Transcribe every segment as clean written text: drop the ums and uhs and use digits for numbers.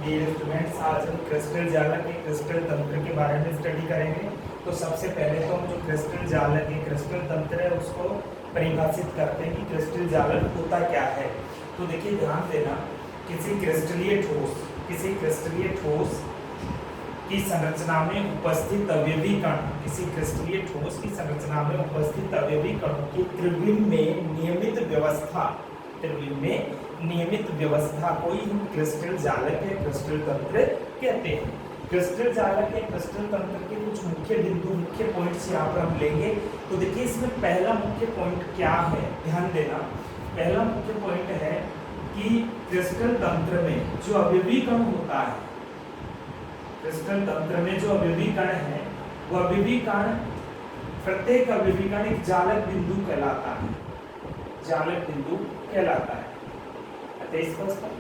Dear students, आज हम crystal जालक के क्रिस्टल तंत्र के बारे में स्टडी करेंगे। तो सबसे पहले तो हम जो क्रिस्टल जालक के क्रिस्टल तंत्र है उसको परिभाषित करते हैं कि क्रिस्टल जालक होता क्या है। तो देखिए, ध्यान देना, किसी क्रिस्टलीय ठोस की संरचना में उपस्थित अवयवी कण, किसी क्रिस्टलीय ठोस की संरचना में उपस्थित अवयवी कणों की त्रिविम में नियमित व्यवस्था को ही हम क्रिस्टल जालक या क्रिस्टल तंत्र कहते हैं। क्रिस्टल जालक या क्रिस्टल तंत्र के कुछ मुख्य बिंदु, मुख्य पॉइंट्स यहाँ पर हम लेंगे। तो देखिए, इसमें पहला मुख्य पॉइंट क्या है, ध्यान देना। पहला मुख्य पॉइंट है कि क्रिस्टल तंत्र में जो अवयवी कण होता है, क्रिस्टल तंत्र में जो अवयवी कण है, वो अवयवी कण, प्रत्येक अवयवी कण एक जालक बिंदु कहलाता है, जालक बिंदु कहलाता है। स्पष्ट है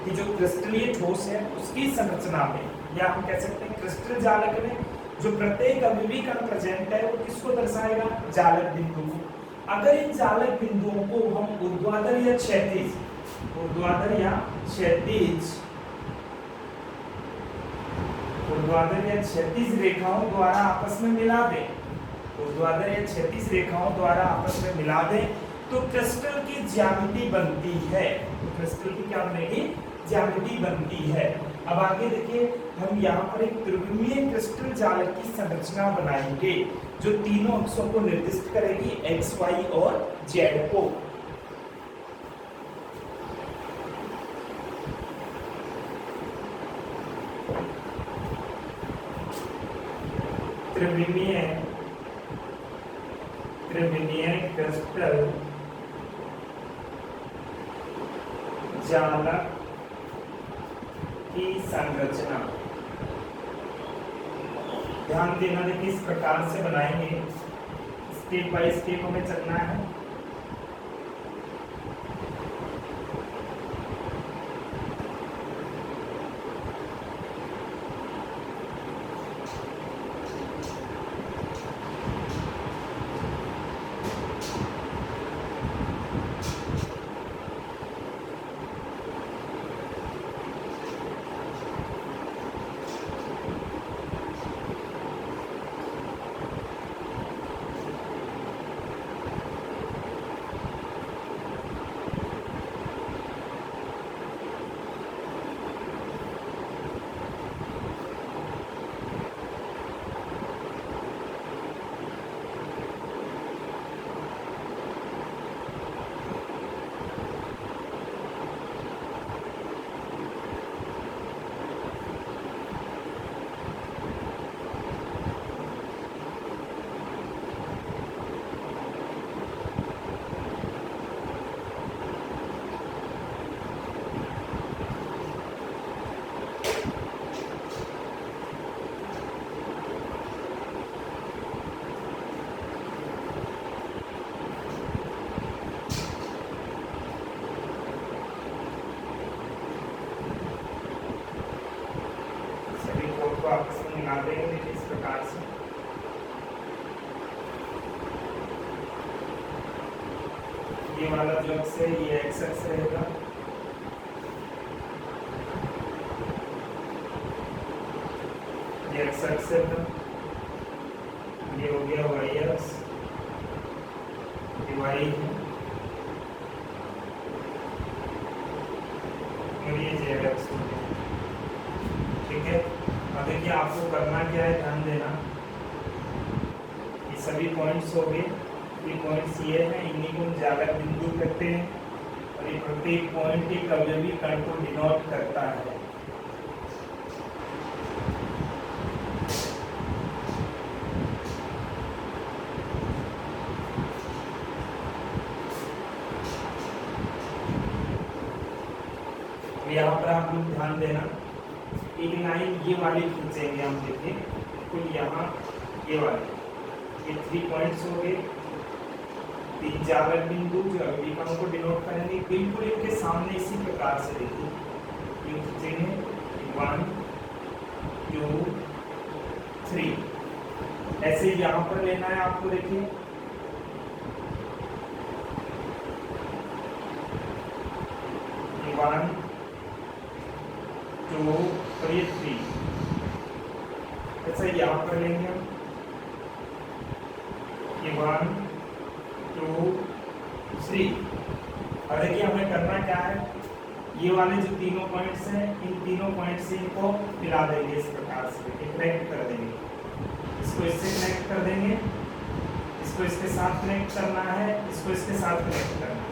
कि जो क्रिस्टलीय ठोस है उसकी संरचना में, या हम कह सकते हैं क्रिस्टल जालक में जो प्रत्येक अवयवी कण प्रेजेंट है वो किसको दर्शाएगा, जालक बिंदु को। अगर इन जालक बिंदुओं को हम ऊर्ध्वाधर या क्षैतिज रेखाओं द्वारा आपस में मिला दें, तो क्रिस्टल की ज्यामिति बनती है। क्रिस्टल की क्या बनेगी, ज्यामिति बनती है। अब आगे देखिए, हम यहाँ पर एक त्रिविमीय क्रिस्टल जालक की संरचना बनाएंगे जो तीनों अक्षों को निर्दिष्ट करेगी, एक्स, वाई और जेड को। त्रिविमीय क्रिस्टल जालक की संरचना, ध्यान देना। देखिए, इस प्रकार से बनाएंगे, स्टेप बाय स्टेप हमें चलना है। आपस में मिला देंगे इस प्रकार से। ये वाला जो अक्ष है ये एक्स अक्ष रहेगा, ये एक्स अक्ष है, ये हो गया वाई अक्ष, ये वाई है और ये जेड अक्ष हो गया। ठीक है, अब देखिए आपको करना क्या है, ध्यान देना। ये सभी पॉइंट्स हो गए, ये पॉइंट्स ये हैं, इन्हीं को जालक बिंदु कहते हैं और ये प्रत्येक पॉइंट एक अवयवी कण को डिनोट करता है। यहाँ पर आप लोग ध्यान देना, एक लाइन ये वाली खींचेंगे हम। देखिए, तो यहाँ ये वाले, ये 3 पॉइंट्स हो गए, 3 जालक बिंदु जो अवयवी कणों को डिनोट करेंगे। बिल्कुल इनके सामने इसी प्रकार से देखिए, ये खींचेंगे 1 2 3, ऐसे यहाँ पर लेना है आपको। देखिए, 1 2 और ये 3। ऐसा यहाँ कर लेंगे हम, ये 1 2 3। और देखिए हमें करना क्या है, ये वाले जो तीनों पॉइंट्स हैं, इन तीनों पॉइंट से इनको मिला देंगे इस प्रकार से, कनेक्ट कर देंगे। इसको इससे कनेक्ट कर देंगे, इसको इसके साथ कनेक्ट करना है, इसको इसके साथ कनेक्ट करना है।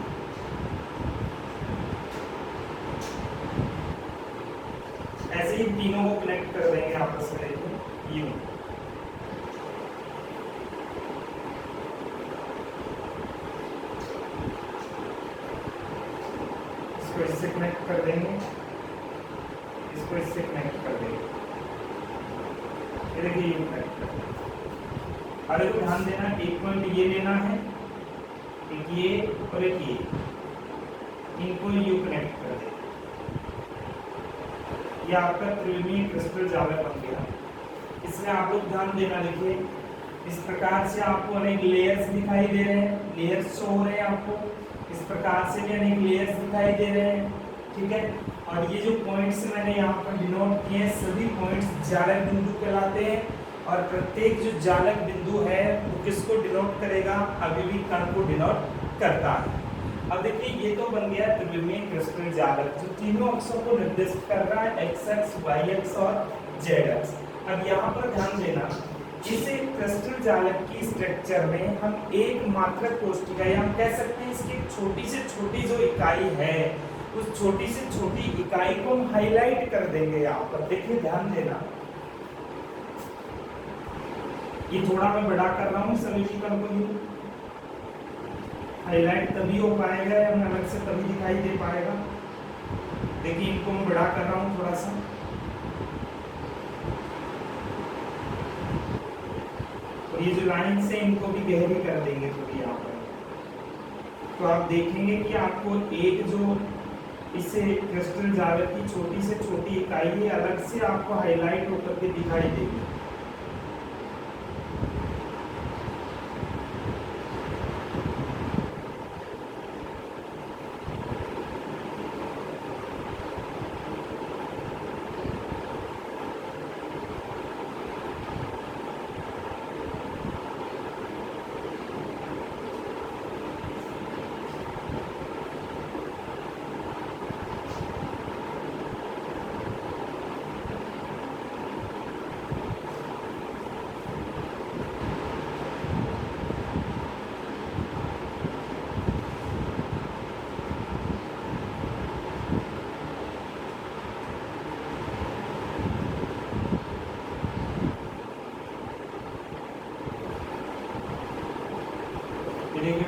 ऐसे ही तीनों को कनेक्ट कर देंगे आपस में, यूं। इसको इससे कनेक्ट कर देंगे, इसको इससे कनेक्ट कर देंगे, ये देखिए यूं कनेक्ट कर देंगे। और एक ध्यान देना, एक पॉइंट ये लेना है, एक ये और एक ये, इनको यू कनेक्ट कर दे। ये आपका त्रिविमीय क्रिस्टल जालक बन गया। इसमें आप लोग ध्यान देना, देखिए इस प्रकार से आपको अनेक लेयर्स दिखाई दे रहे हैं, लेयर्स शो हो रहे हैं आपको, इस प्रकार से भी अनेक लेयर्स दिखाई दे रहे हैं, ठीक है। और ये जो पॉइंट्स मैंने यहाँ पर डिनोट किए हैं, सभी पॉइंट्स जालक बिंदु कहलाते हैं। और प्रत्येक जो जालक बिंदु है वो किसको डिनोट करेगा, अभिवी कण को डिनोट करता है। अब देखिए ये तो बन गया त्रिविमीय क्रिस्टल जालक, जो तीनों अक्षों को निर्दिष्ट कर रहा है, एक्स एक्स, वाई एक्स और जेड एक्स। अब यहाँ पर ध्यान देना, इस क्रिस्टल जालक की स्ट्रक्चर में हम एक मात्रक कोष्ठिका, या हम कह सकते हैं इसकी छोटी से छोटी जो इकाई है, उस छोटी से छोटी इकाई को हम हाईलाइट कर देंगे यहाँ पर। देखिए ध्यान देना, ये थोड़ा मैं बड़ा कर रहा हूँ समीकरण को, यूं हाईलाइट तभी हो पाएगा, हमें अलग से तभी दिखाई दे पाएगा। देखिए इनको मैं बड़ा कर रहा हूँ थोड़ा सा, और ये जो लाइन से इनको भी गहरी कर देंगे थोड़ी यहाँ पर। तो आप देखेंगे कि आपको एक जो इसे क्रिस्टल जालक की छोटी से छोटी इकाई है, अलग से आपको हाईलाइट होकर के दिखाई देगी।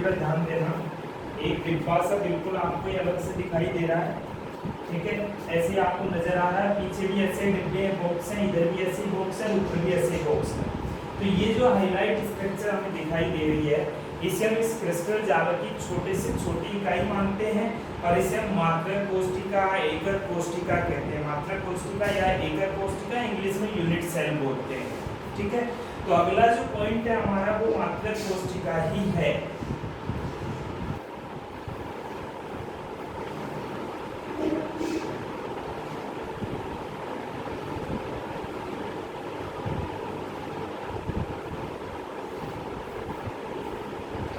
पर ध्यान देना, एक डिब्बा सा बिल्कुल आपको ये अलग से दिखाई दे रहा है, ठीक है। ऐसे आपको नजर आ रहा है, पीछे भी ऐसे डिब्बे बॉक्स हैं, इधर भी ऐसे बॉक्स है, ऊपर भी ऐसे बॉक्स है। तो ये जो हाईलाइट स्ट्रक्चर हमें दिखाई दे रही है, इसे हम इस क्रिस्टल जालक की छोटे से छोटी इकाई मानते हैं, और इसे हम मात्रक कोष्ठिका, एकक कोष्ठिका कहते हैं। मात्रक कोष्ठिका या एकक कोष्ठिका, इंग्लिश में यूनिट सेल बोलते हैं, ठीक है। तो अगला जो पॉइंट है हमारा, वो मात्रक कोष्ठिका ही है।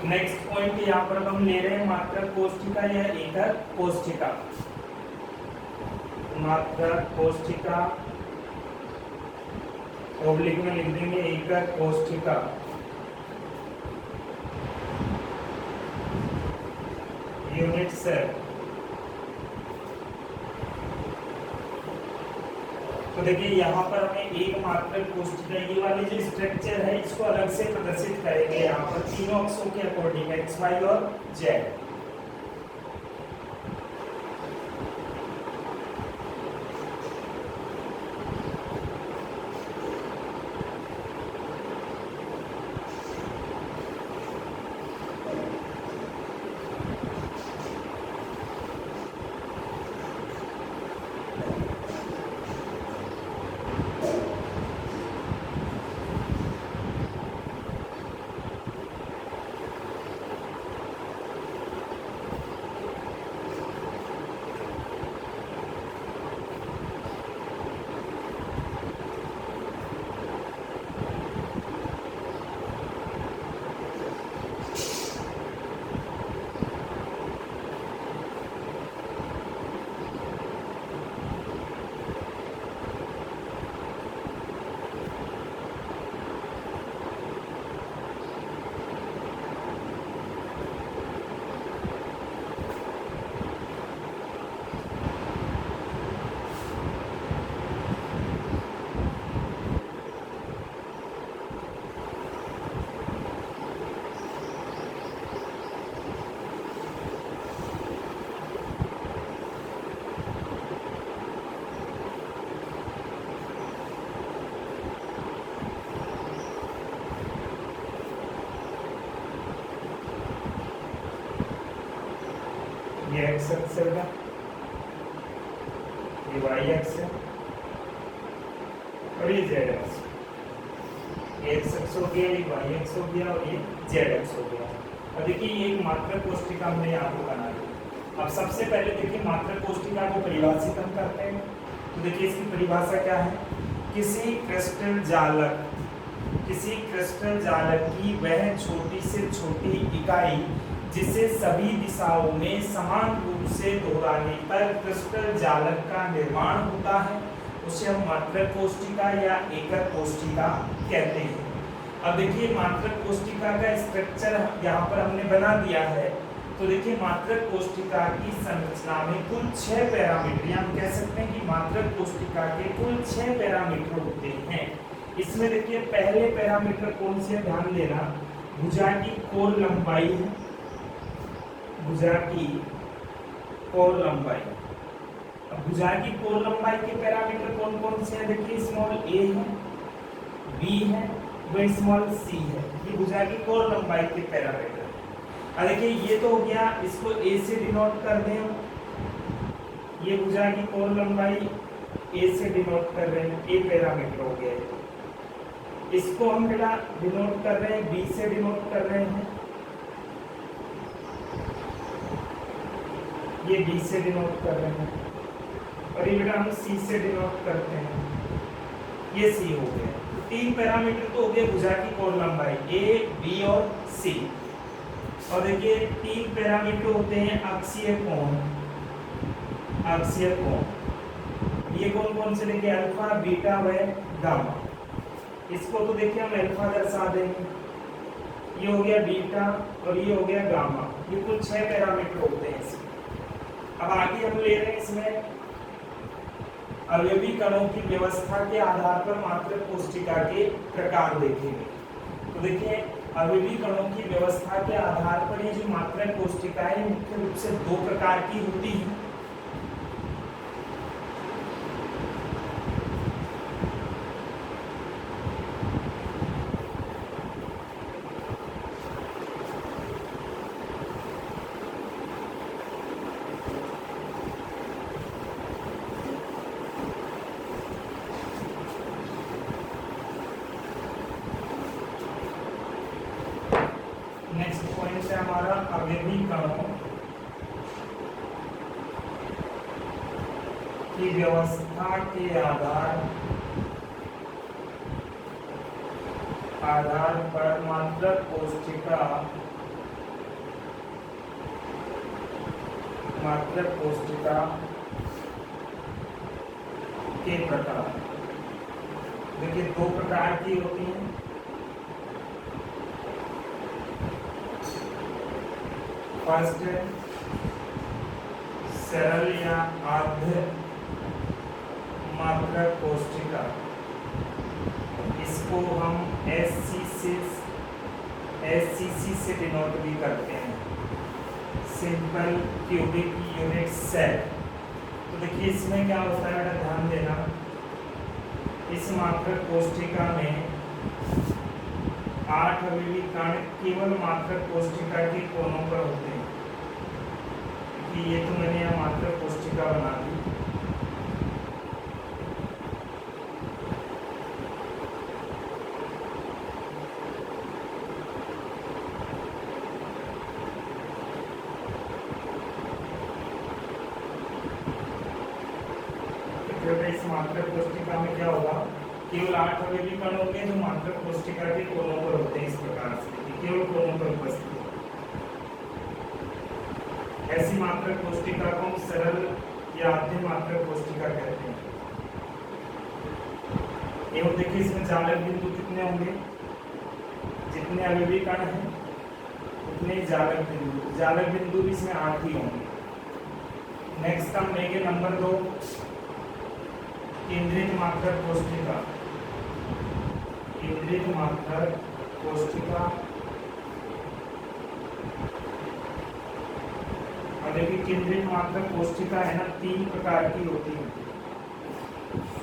नेक्स्ट पॉइंट यहाँ पर हम ले रहे हैं मात्रक कोष्ठिका या एकक कोष्ठिका। मात्रक कोष्ठिका ओब्लिक में लिख देंगे एकक कोष्ठिका। Unit cell. तो देखिए यहाँ पर हमें एक मात्रक कोष्ठिका, ये वाली जो स्ट्रक्चर है इसको अलग से प्रदर्शित करेंगे यहाँ पर तीनों अक्षों के अकॉर्डिंग, एक्स वाई और जेड। एक्स अक्ष हो गया, ये वाई अक्ष है और ये जेड अक्ष, ये एक्स अक्ष हो गया, ये वाई अक्ष हो गया और ये जेड अक्ष हो गया। और देखिए ये एक मात्रक कोष्ठिका हमने यहाँ पे बना ली। अब सबसे पहले देखिए मात्रक कोष्ठिका को परिभाषित हम करते हैं। तो देखिए इसकी परिभाषा क्या है, किसी क्रिस्टल जालक की वह छोटी से छोटी इकाई जिसे सभी दिशाओं में समान रूप से दोहराने पर क्रिस्टल जालक का निर्माण होता है, उसे हम मात्रक कोष्ठिका या एकक कोष्ठिका कहते हैं। अब देखिए मात्रक कोष्ठिका का स्ट्रक्चर यहाँ पर हमने बना दिया है। तो देखिए मात्रक कोष्ठिका की संरचना में कुल 6 पैरामीटर, हम कह सकते हैं कि मात्रक कोष्ठिका के कुल 6 पैरामीटर होते हैं। इसमें देखिए पहले पैरामीटर कौन से, ध्यान देना, भुजा की कोर लंबाई है, भुजा की कोर लंबाई। अब भुजा की कोर लंबाई के पैरामीटर कौन कौन से हैं, देखिए स्मॉल ए है, बी है, व स्मॉल सी है, ये भुजा की कोर लंबाई के पैरामीटर। अब देखिए ये तो हो गया, इसको ए से डिनोट कर दें, ये भुजा की कोर लंबाई ए से डिनोट कर रहे हैं, ए पैरामीटर हो गया। इसको हम बेटा डिनोट कर रहे हैं, बी से डिनोट कर रहे हैं, ये बी से डिनोट कर रहे हैं, और ये बेटा हम सी से डिनोट करते हैं, ये सी हो गया। 3 पैरामीटर तो हो गए भुजा की कोर लंबाई, ए, बी और सी। और देखिए 3 पैरामीटर होते हैं अक्षीय कोण, अक्षीय कोण। ये कौन कौन से, देखिए अल्फा, बीटा व गामा। इसको तो देखिए हम अल्फा दर्शा देंगे, ये हो गया बीटा और ये हो गया गामा। ये कुल 6 पैरामीटर होते हैं इसमें। अब आगे हम ले रहे हैं इसमें अवयवी कणों की व्यवस्था के आधार पर मात्रक कोष्ठिका के प्रकार देखेंगे। तो देखिए अवयवी कणों की व्यवस्था के आधार पर ये जो मात्रक कोष्ठिका है मुख्य रूप से 2 प्रकार की होती है। नेक्स्ट पॉइंट है हमारा अवयवी कणों की व्यवस्था के आधार पर मात्रक कोष्ठिका के प्रकार। देखिए 2 प्रकार की होती हैं। फर्स्ट है सरल या आद्य मात्रक कोष्ठिका, इसको हम SCC से डिनोट भी करते हैं, सिंपल क्यूबिक यूनिट सेल। तो देखिए इसमें क्या होता है बेटा, ध्यान देना, इस मात्रक कोष्ठिका में 8 अवयवी कण केवल मात्रक कोष्ठिका के कोनों पर होते हैं। कि ये तो मैंने यहाँ मात्रक कोष्ठिका बना दी। इस मात्रक कोष्ठिका में क्या होगा, केवल 8 अवयवी कण होंगे जो मात्रक कोष्ठिका के कोनों पर होते हैं। इस प्रकार से केवल कोनों पर उपस्थित। ऐसी मात्रक कोष्ठिका को हम सरल या आद्य मात्रक कोष्ठिका कहते हैं। एवं देखिए इसमें जालक बिंदु कितने होंगे, जितने अवयवी कण हैं उतने जालक बिंदु भी इसमें 8 ही होंगे। नेक्स्ट हम लेंगे नंबर 2, केंद्रित मात्रक कोष्ठिका। केंद्रित मात्रक कोष्ठिका, और देखिए केंद्रित मात्रक कोष्ठिका है ना 3 प्रकार की होती है,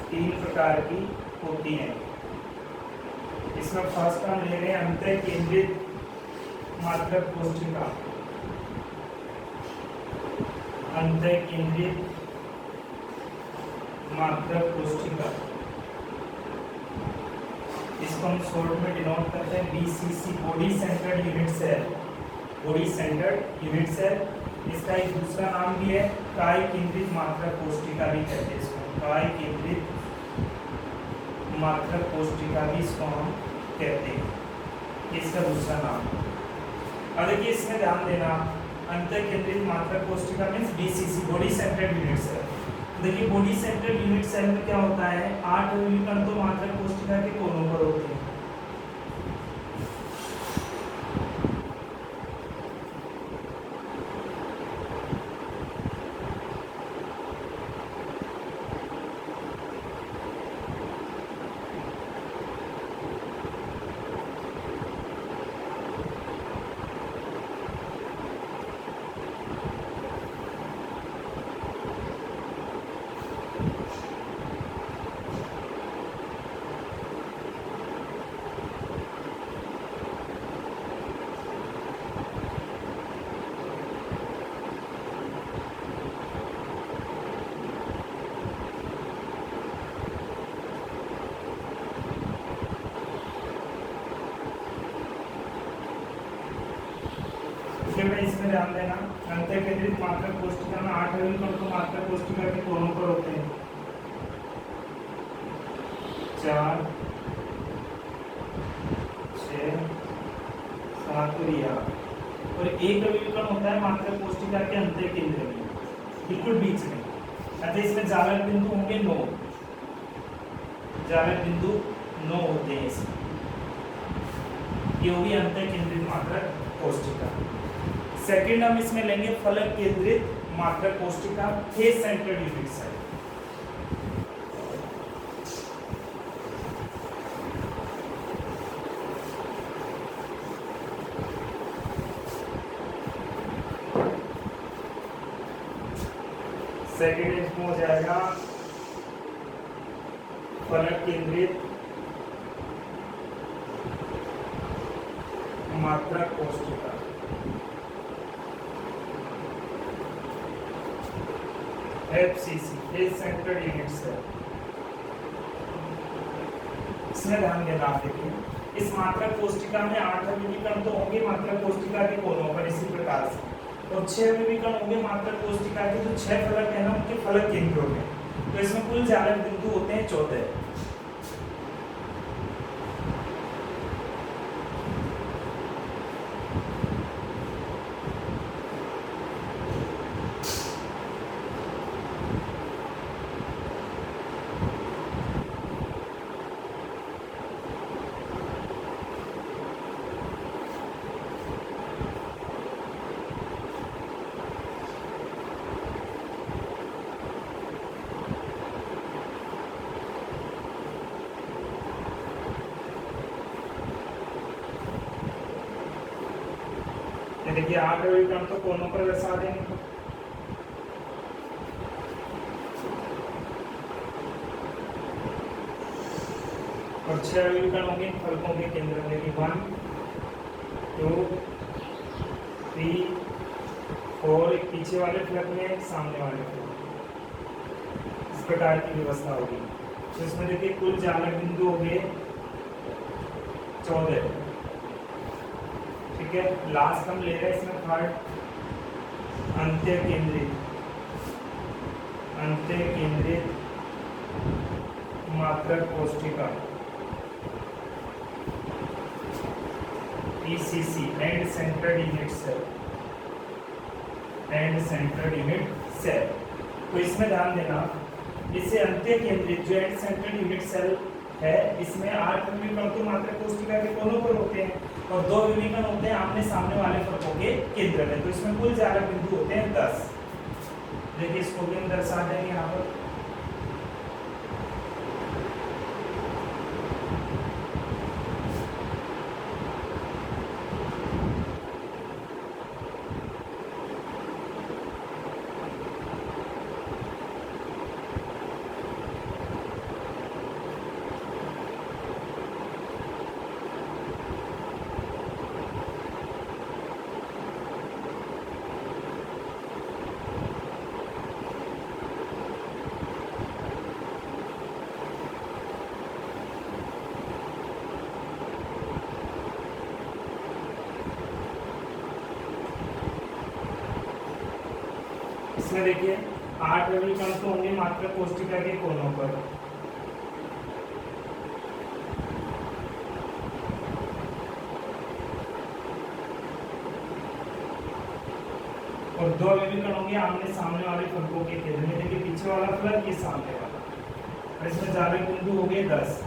3 प्रकार की होती है। इसमें फर्स्ट हम ले रहे हैं अंतः केंद्रित मात्रक कोष्ठिका। अंतःकेंद्रित मात्रक कोशिका, इसको हम शॉर्ट में डिनोट करते हैं BCC, body centred unit cell, body centred unit cell. इसका एक दूसरा नाम भी है काय केंद्रित मात्रक कोशिका भी कहते हैं इसको, काय केंद्रित मात्रक कोशिका भी इसको हम कहते हैं, इसका दूसरा नाम। अब देखिए इसमें ध्यान देना, अंतःकेंद्रित मात्रक कोशिका means BCC, body centred unit cell. देखिए बॉडी सेंटर्ड यूनिट सेल में क्या होता है, 8 विकर्ण तो मात्रक कोशिका के कोनों पर होते हैं। इसमें ध्यान देना, अंतःकेंद्रित मात्रक कोशिका में 8 विकर्ण तो मात्रक कोशिका के कोनों पर होते हैं, 4, 6, 7 और 8, और एक विकर्ण होता है मात्रक कोशिका के अंतःकेंद्र में, बिल्कुल बीच में। अतः इसमें जालक बिंदु होंगे 9, जालक बिंदु 9 होते हैं इसमें। ये होगी अंतःकेंद्रित मात्रक कोशिका। सेकंड हम इसमें लेंगे फलक केंद्रित मात्रक कोशिका, face centred unit cell. Second इसमें हो जाएगा फलक केंद्रित मात्रक कोशिका, FCC, face centred unit cell. इसमें ध्यान देना, आप देखिए इस मात्रक कोशिका में 8 विकर्ण तो होंगे मात्रक कोशिका के कोनों पर इसी प्रकार से, और 6 विकर्ण होंगे मात्रक कोशिका के जो 6 फलक है ना उनके फलक केंद्रों में। तो इसमें कुल जालक बिंदु होते हैं 14। देखिए 8 विकर्ण तो कोनों पर दर्शा देंगे, और 6 विकर्ण होंगे फलकों के केंद्र में, 1, 2, 3, 4, एक पीछे वाले फलक में, एक सामने वाले फलक, इस प्रकार की व्यवस्था होगी। तो इसमें देखिए कुल जालक बिंदु हो गए 14। ठीक है, लास्ट हम ले रहे हैं इसमें थर्ड, अंतःकेंद्रित मात्रक कोशिका, ECC, end centred unit cell, end centred unit cell. तो इसमें ध्यान देना, इसे अंतःकेंद्रित जो एंड सेंटर्ड यूनिट सेल है, इसमें 8 विकर्ण तो मात्रक कोशिका के कोनों पर होते हैं, और 2 विकर्ण होते हैं आमने सामने वाले फलकों के केंद्र में। तो इसमें कुल जालक बिंदु होते हैं 10। देखिए इसको भी हम दर्शा देंगे यहाँ पर। इसमें देखिए 8 अवयवी कण तो होंगे मात्र कोष्टिका के कोनों पर, और 2 अवयवी कण होंगे आमने सामने वाले फलकों के केंद्र में। देखिए पीछे वाला फलक, ये सामने वाला, और इसमें जालक बिंदु हो गए 10।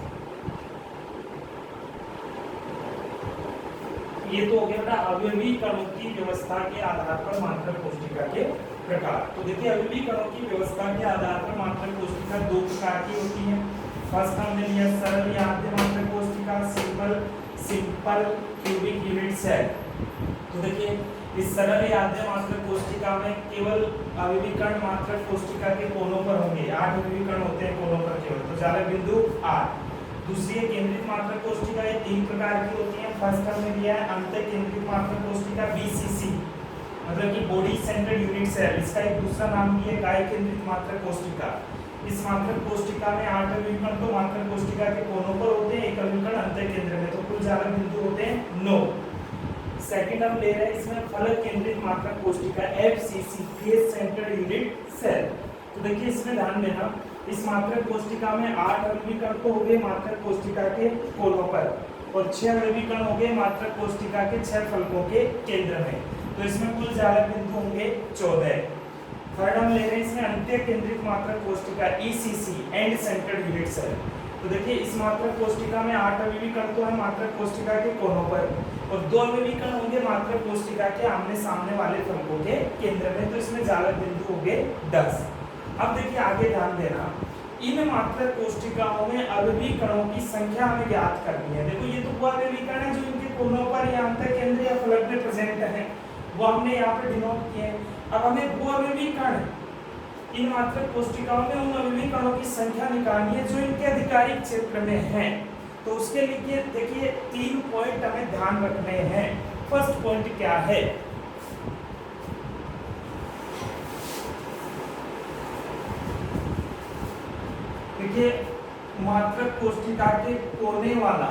ये तो हो गया बेटा अवयवी कणों की व्यवस्था के आधार पर मात्रक कोष्टिका के प्रकार। तो देखिए अवयवी कणों की व्यवस्था के आधार पर मात्रक कोष्टिका 2 प्रकार की होती है। फर्स्ट हमने लिया सरल या आद्य मात्रक कोष्टिका, सिंपल क्यूबिक यूनिट सेल। तो देखिए इस सरल या आद्य मात्रक कोष्टिका में केवल अवयवी कण मात्रक कोष्टिका के कोनों पर होंगे। 8 अवयवी कण होते हैं कोनों पर केवल, तो जालक बिंदु 8। दूसरी है केंद्रित मात्रक कोष्टिका, ये 3 प्रकार की होती है। फर्स्ट हमने लिया है अंत केंद्रित मात्रक कोष्टिका बीसीसी, मतलब कि बॉडी सेंटर्ड यूनिट सेल। इसका एक दूसरा नाम भी है काय केंद्रित मात्रक कोष्टिका। इस मात्रक कोष्टिका में 8 अवयवी कण तो मात्रक कोष्टिका के कोनों पर होते हैं, 1 अवयवी कण अंत केंद्र में, तो कुल जालक बिंदु होते हैं 9। सेकंड हम ले रहे हैं इसमें फलक केंद्रित मात्रक कोष्टिका FCC, face centred unit cell. तो देखिए इसमें ध्यान देना, इस मात्रक कोष्टिका में 8 अवयवी कण तो हो गए मात्रक कोष्टिका के कोनों पर, और 6 अवयवी कण हो गए मात्रक कोष्टिका के 6 फलकों के केंद्र में। तो इसमें कुल जालक बिंदु होंगे 14। थर्ड हम ले रहे हैं इसमें अंत्य केंद्रित मात्रक कोष्टिका ECC, end centred unit cell. तो देखिए इस मात्रक कोष्टिका में 8 अवयवी कण तो है मात्रक कोष्टिका के कोनों पर, और 2 अवयवी कण होंगे मात्रक कोष्टिका के आमने सामने वाले फलकों के केंद्र में। तो इसमें जालक बिंदु हो गए 10। अब देखिए आगे ध्यान देना, इन मात्रक कोष्टिकाओं में अवयवी कणों की संख्या हमें ज्ञात करनी है। देखो ये तो वो अवयवी कण है जो इनके कोनों पर या अंत केंद्र या फलक में प्रेजेंट है, वो हमने यहाँ पे डिनोट किए हैं। अब हमें वो अवयवी कण इन मात्रक कोष्टिकाओं में उन अवयवी कणों की संख्या निकालनी है जो इनके आधिकारिक क्षेत्र में हैं। तो उसके लिए देखिए 3 पॉइंट हमें ध्यान रखने हैं। फर्स्ट पॉइंट क्या है, देखिए मात्रक कोष्टिका के कोने वाला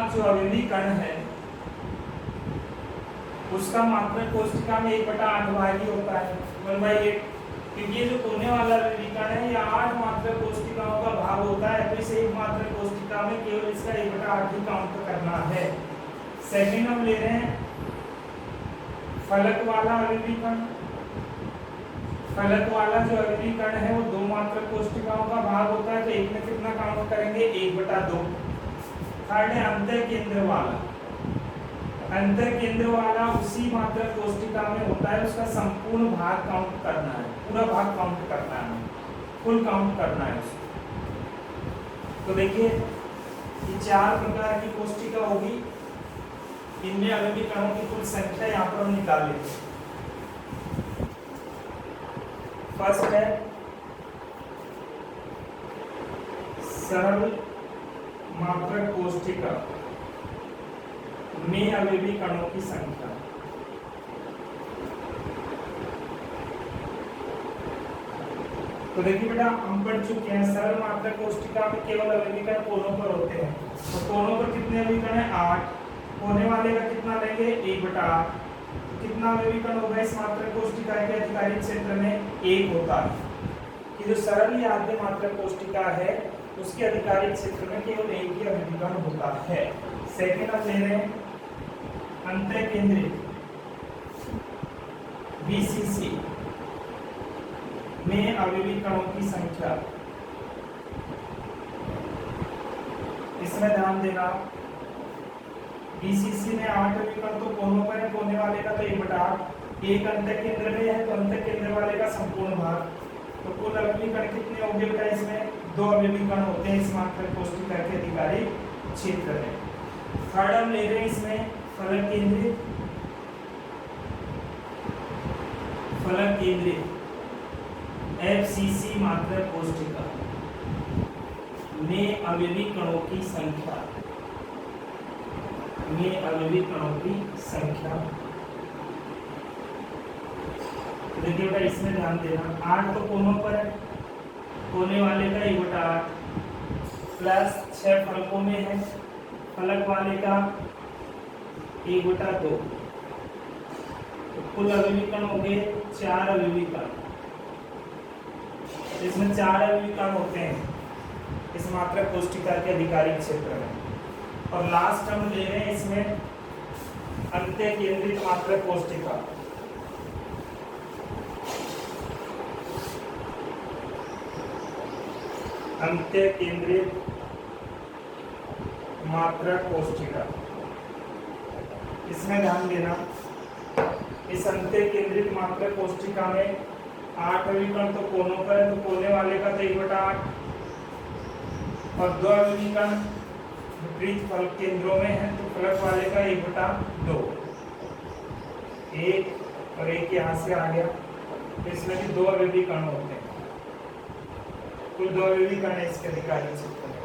जो अवयवी कण है उसका मात्रक कोष्टिका में 1/8 भाग ही होता है, 1/8। क्योंकि ये जो कोने वाला अवयवी कण है ये 8 मात्रक कोष्टिकाओं का भाग होता है, तो इस एक मात्रक कोष्टिका में केवल इसका 1/8 ही काउंट करना है। सेकंड हम ले रहे हैं फलक वाला अवयवी कण। फलक वाला जो अवयवी कण है वो 2 मात्रक कोष्टिकाओं का भाग होता है, तो एक में कितना काउंट करेंगे, 1/2। थर्ड है अंतर केंद्र वाला। अंतर केंद्र वाला उसी मात्रक कोष्टिका में होता है, उसका संपूर्ण भाग काउंट करना है, पूरा भाग काउंट करना है, फुल काउंट करना है उसको। तो देखिए ये 4 प्रकार की कोष्टिका होगी, इनमें अवयवी कणों की कुल संख्या यहाँ पर हम निकाल लेते हैं। फर्स्ट है सरल मात्रक कोष्टिका में अवयवी कणों की संख्या। तो देखिए बेटा हम पढ़ चुके हैं सरल मात्रक कोष्टिका में केवल अवयवी कण कोनों पर होते हैं, तो कोनों पर कितने अवयवी कण है, 8। कोने वाले का कितना लेंगे, 1/8। कितना अवयवी कण होगा इस मात्रक कोष्टिका के आधिकारिक क्षेत्र में, 1 होता है। कि जो सरल या आद्य मात्रक कोष्टिका है उसके आधिकारिक क्षेत्र में केवल 1 ही अवयवी कण होता है। सेकंड हम ले रहे हैं अंतर केंद्रित बीसीसी में अवयवी कणों की संख्या। इसमें ध्यान देना बीसीसी में 8 अवयवी कण तो कोनों पर है, कोने वाले का तो 1/8। एक अंतर केंद्र में है तो अंतर केंद्र वाले का संपूर्ण भाग। तो कुल अवयवी कण कितने होंगे बेटा, इसमें 2 अवयवी कण होते हैं इस मात्रक कोष्टिका के आधिकारिक क्षेत्र में। थर्ड हम ले रहे हैं इसमें फलक केंद्रित एफसीसी मात्रक कोष्टिका में अवयवी कणों की संख्या। देखिए बेटा इसमें ध्यान देना, 8 तो कोनों पर है, कोने वाले का 1/8 प्लस 6 फलकों में है, फलक वाले का 1/2। कुल अवयवी कण हो गए 4 अवयवी कण। इसमें 4 अवयवी कण होते हैं इस मात्रक कोशिका के अधिकारी क्षेत्र में। और लास्ट हम ले रहे हैं इसमें अंत्य केंद्रित मात्रक कोशिका। अंत्य केंद्रित मात्रक कोशिका, इसमें ध्यान देना। इस अंत्य केंद्रित मात्रक कोशिका में 8 अवयवी कण तो कोनों पर है, तो कोने वाले का तो 1/8 और 2 अवयवी कण विपरीत फलक केंद्रों में है, तो फलक वाले का 1/2। एक और एक यहाँ से आ गया, तो इसमें भी 2 अवयवी कण होते हैं। कुल 2 अवयवी कण है इसके अधिकारी क्षेत्र में।